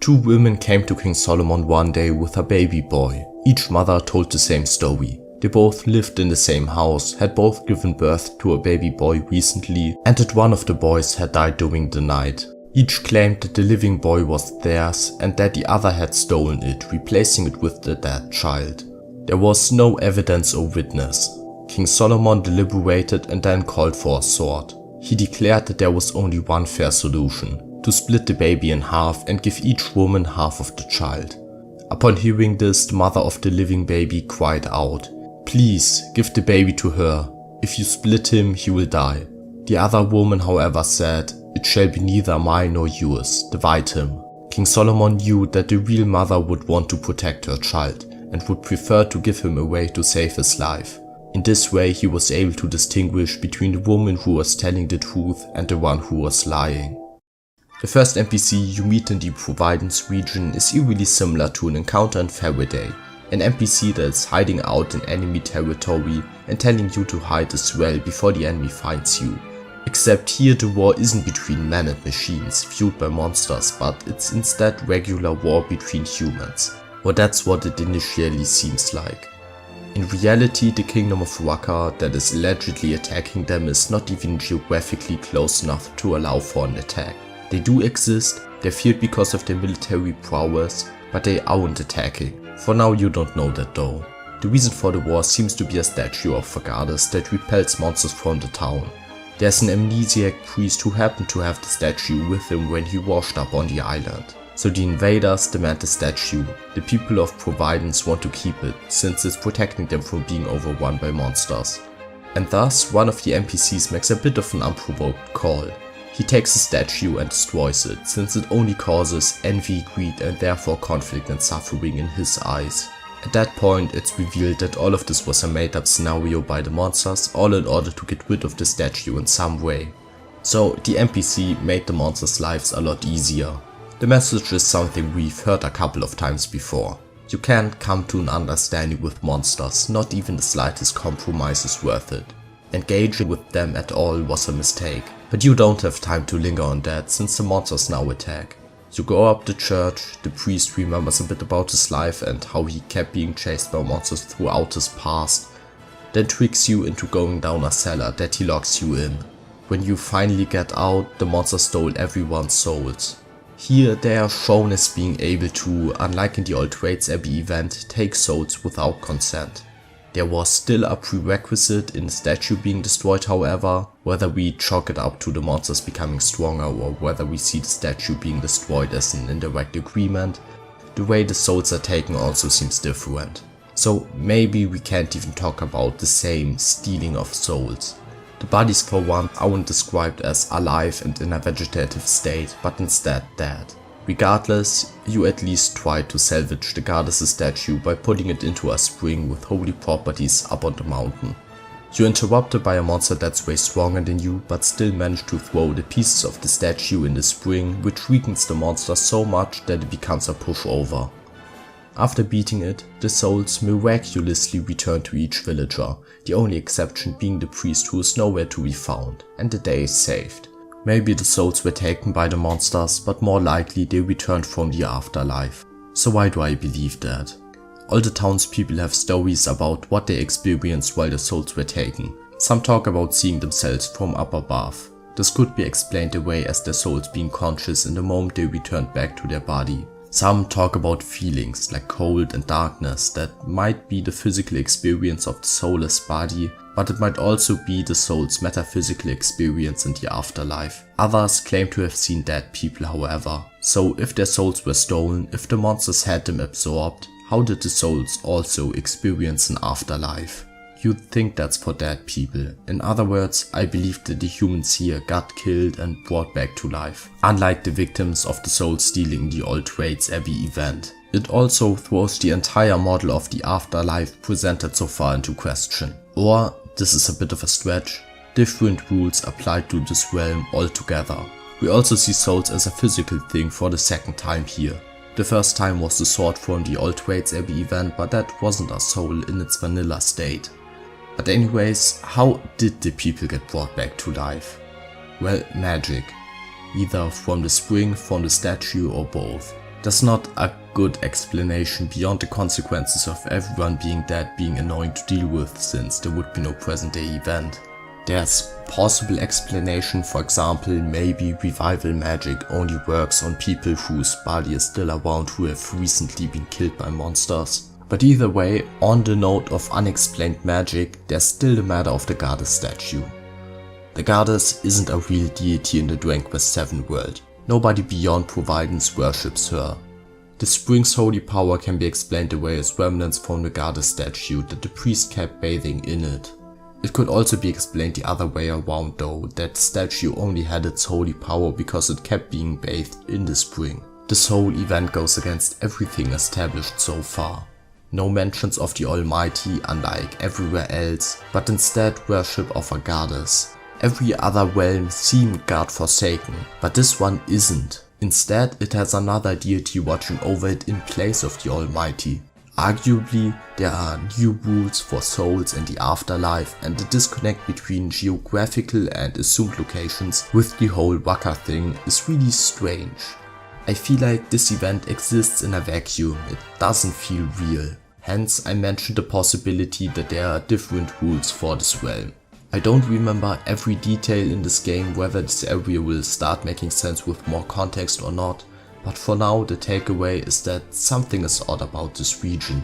Two women came to King Solomon one day with a baby boy. Each mother told the same story. They both lived in the same house, had both given birth to a baby boy recently, and that one of the boys had died during the night. Each claimed that the living boy was theirs and that the other had stolen it, replacing it with the dead child. There was no evidence or witness. King Solomon deliberated and then called for a sword. He declared that there was only one fair solution: to split the baby in half and give each woman half of the child. Upon hearing this, the mother of the living baby cried out, "Please, give the baby to her. If you split him, he will die." The other woman, however, said, "It shall be neither mine nor yours. Divide him." King Solomon knew that the real mother would want to protect her child and would prefer to give him away to save his life. In this way, he was able to distinguish between the woman who was telling the truth and the one who was lying. The first NPC you meet in the Providence region is eerily similar to an encounter in Faraday, an NPC that is hiding out in enemy territory and telling you to hide as well before the enemy finds you. Except here the war isn't between men and machines fueled by monsters, but it's instead regular war between humans. Or that's what it initially seems like. In reality, the kingdom of Rucker that is allegedly attacking them is not even geographically close enough to allow for an attack. They do exist, they're feared because of their military prowess, but they aren't attacking. For now you don't know that though. The reason for the war seems to be a statue of a goddess that repels monsters from the town. There's an amnesiac priest who happened to have the statue with him when he washed up on the island. So the invaders demand the statue. The people of Providence want to keep it, since it's protecting them from being overrun by monsters. And thus, one of the NPCs makes a bit of an unprovoked call. He takes the statue and destroys it, since it only causes envy, greed and therefore conflict and suffering in his eyes. At that point, it's revealed that all of this was a made-up scenario by the monsters, all in order to get rid of the statue in some way. So the NPC made the monsters' lives a lot easier. The message is something we've heard a couple of times before. You can't come to an understanding with monsters, not even the slightest compromise is worth it. Engaging with them at all was a mistake, but you don't have time to linger on that since the monsters now attack. You go up the church, the priest remembers a bit about his life and how he kept being chased by monsters throughout his past, then tricks you into going down a cellar that he locks you in. When you finally get out, the monster stole everyone's souls. Here they are shown as being able to, unlike in the Old Waits Abbey event, take souls without consent. There was still a prerequisite in the statue being destroyed however, whether we chalk it up to the monsters becoming stronger or whether we see the statue being destroyed as an indirect agreement, the way the souls are taken also seems different. So maybe we can't even talk about the same stealing of souls. The bodies for one aren't described as alive and in a vegetative state, but instead dead. Regardless, you at least tried to salvage the goddess' statue by putting it into a spring with holy properties up on the mountain. You're interrupted by a monster that's way stronger than you, but still manage to throw the pieces of the statue in the spring, which weakens the monster so much that it becomes a pushover. After beating it, the souls miraculously return to each villager, the only exception being the priest who is nowhere to be found, and the day is saved. Maybe the souls were taken by the monsters, but more likely they returned from the afterlife. So why do I believe that? All the townspeople have stories about what they experienced while the souls were taken. Some talk about seeing themselves from up above. This could be explained away as their souls being conscious in the moment they returned back to their body. Some talk about feelings like cold and darkness that might be the physical experience of the soulless body, but it might also be the soul's metaphysical experience in the afterlife. Others claim to have seen dead people however. So if their souls were stolen, if the monsters had them absorbed, how did the souls also experience an afterlife? You'd think that's for dead people. In other words, I believe that the humans here got killed and brought back to life, unlike the victims of the soul stealing in the Old Waits Abbey event. It also throws the entire model of the afterlife presented so far into question. Or, this is a bit of a stretch, different rules applied to this realm altogether. We also see souls as a physical thing for the second time here. The first time was the sword from the Old Waits Abbey event, but that wasn't a soul in its vanilla state. But anyways, how did the people get brought back to life? Well, magic. Either from the spring, from the statue or both. There's not a good explanation beyond the consequences of everyone being dead being annoying to deal with, since there would be no present day event. There's possible explanation, for example, maybe revival magic only works on people whose body is still around who have recently been killed by monsters. But either way, on the note of unexplained magic, there's still the matter of the goddess statue. The goddess isn't a real deity in the Dragon Quest VII world. Nobody beyond Providence worships her. The spring's holy power can be explained away as remnants from the goddess statue that the priest kept bathing in it. It could also be explained the other way around though, that the statue only had its holy power because it kept being bathed in the spring. This whole event goes against everything established so far. No mentions of the Almighty unlike everywhere else, but instead worship of a goddess. Every other realm seemed god-forsaken, but this one isn't. Instead, it has another deity watching over it in place of the Almighty. Arguably, there are new rules for souls and the afterlife, and the disconnect between geographical and assumed locations with the whole rucker thing is really strange. I feel like this event exists in a vacuum, it doesn't feel real. Hence, I mentioned the possibility that there are different rules for this realm. I don't remember every detail in this game, whether this area will start making sense with more context or not, but for now the takeaway is that something is odd about this region.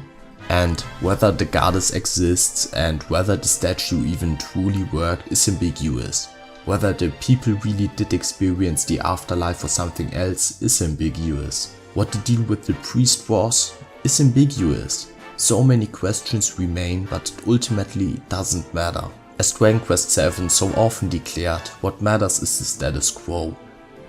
And whether the goddess exists and whether the statue even truly worked is ambiguous. Whether the people really did experience the afterlife or something else is ambiguous. What the deal with the priest was is ambiguous. So many questions remain, but ultimately it doesn't matter. As Dragon Quest VII so often declared, what matters is the status quo.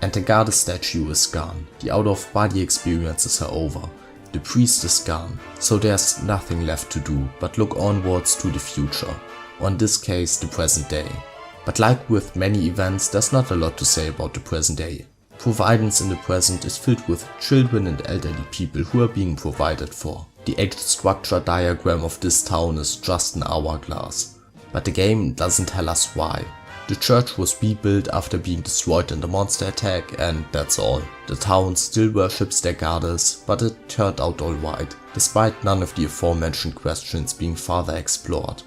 And the goddess statue is gone, the out-of-body experiences are over, the priest is gone, so there's nothing left to do but look onwards to the future, or in this case the present day. But like with many events, there's not a lot to say about the present day. Providence in the present is filled with children and elderly people who are being provided for. The age structure diagram of this town is just an hourglass. But the game doesn't tell us why. The church was rebuilt after being destroyed in the monster attack, and that's all. The town still worships their goddess, but it turned out alright, despite none of the aforementioned questions being further explored.